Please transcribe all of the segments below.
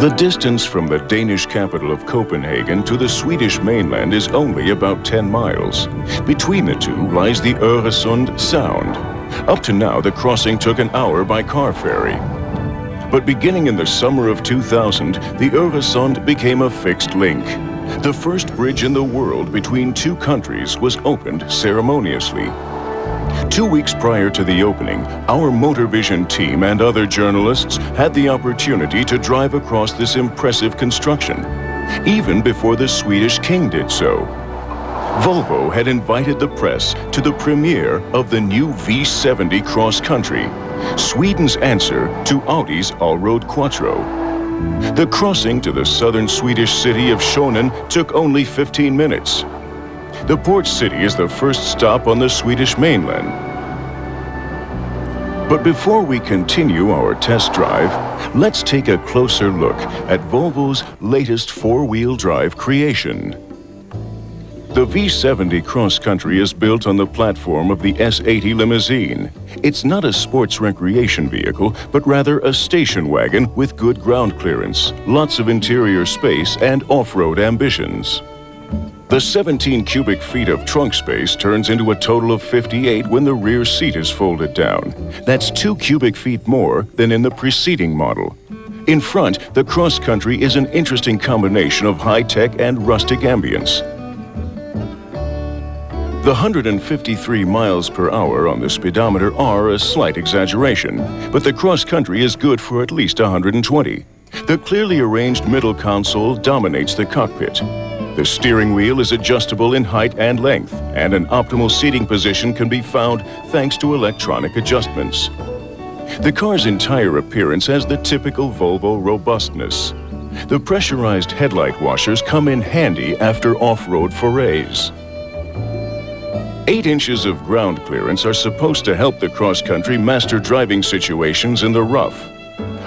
The distance from the Danish capital of Copenhagen to the Swedish mainland is only about 10 miles. Between the two lies the Öresund Sound. Up to now, the crossing took an hour by car ferry. But beginning in the summer of 2000, the Öresund became a fixed link. The first bridge in the world between two countries was opened ceremoniously. 2 weeks prior to the opening, our MotorVision team and other journalists had the opportunity to drive across this impressive construction, even before the Swedish king did so. Volvo had invited the press to the premiere of the new V70 cross-country, Sweden's answer to Audi's all-road Quattro. The crossing to the southern Swedish city of Schonen took only 15 minutes. The port city is the first stop on the Swedish mainland. But before we continue our test drive, let's take a closer look at Volvo's latest four-wheel drive creation. The V70 Cross Country is built on the platform of the S80 limousine. It's not a sports recreation vehicle, but rather a station wagon with good ground clearance, lots of interior space, and off-road ambitions. The 17 cubic feet of trunk space turns into a total of 58 when the rear seat is folded down. That's 2 cubic feet more than in the preceding model. In front, the Cross Country is an interesting combination of high-tech and rustic ambience. The 153 miles per hour on the speedometer are a slight exaggeration, but the Cross Country is good for at least 120. The clearly arranged middle console dominates the cockpit. The steering wheel is adjustable in height and length, and an optimal seating position can be found thanks to electronic adjustments. The car's entire appearance has the typical Volvo robustness. The pressurized headlight washers come in handy after off-road forays. 8 inches of ground clearance are supposed to help the cross-country master driving situations in the rough.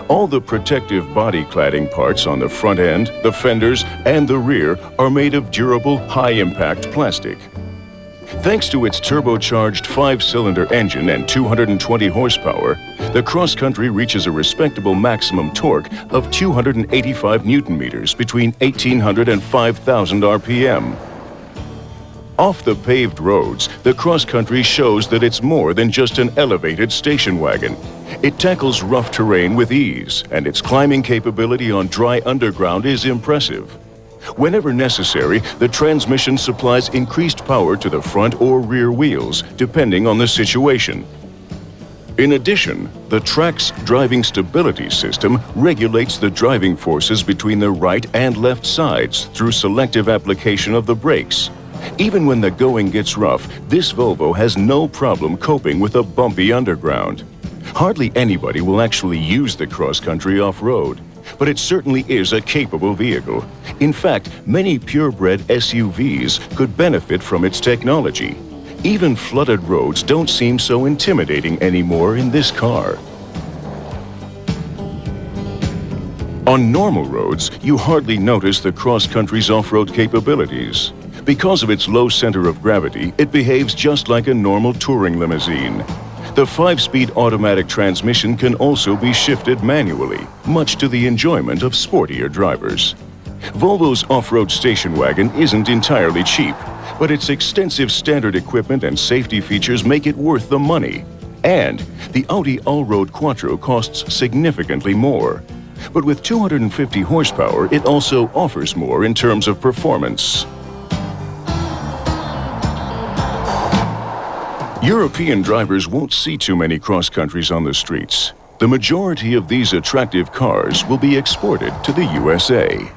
All the protective body cladding parts on the front end, the fenders, and the rear are made of durable, high-impact plastic. Thanks to its turbocharged 5-cylinder engine and 220 horsepower, the Cross Country reaches a respectable maximum torque of 285 Newton-meters between 1,800 and 5,000 RPM. Off the paved roads, the Cross Country shows that it's more than just an elevated station wagon. It tackles rough terrain with ease, and its climbing capability on dry underground is impressive. Whenever necessary, the transmission supplies increased power to the front or rear wheels, depending on the situation. In addition, the track's driving stability system regulates the driving forces between the right and left sides through selective application of the brakes. Even when the going gets rough, this Volvo has no problem coping with a bumpy underground. Hardly anybody will actually use the Cross Country off-road, but it certainly is a capable vehicle. In fact, many purebred SUVs could benefit from its technology. Even flooded roads don't seem so intimidating anymore in this car. On normal roads, you hardly notice the Cross Country's off-road capabilities. Because of its low center of gravity, it behaves just like a normal touring limousine. The 5-speed automatic transmission can also be shifted manually, much to the enjoyment of sportier drivers. Volvo's off-road station wagon isn't entirely cheap, but its extensive standard equipment and safety features make it worth the money. And the Audi all-road Quattro costs significantly more. But with 250 horsepower, it also offers more in terms of performance. European drivers won't see too many cross countries on the streets. The majority of these attractive cars will be exported to the USA.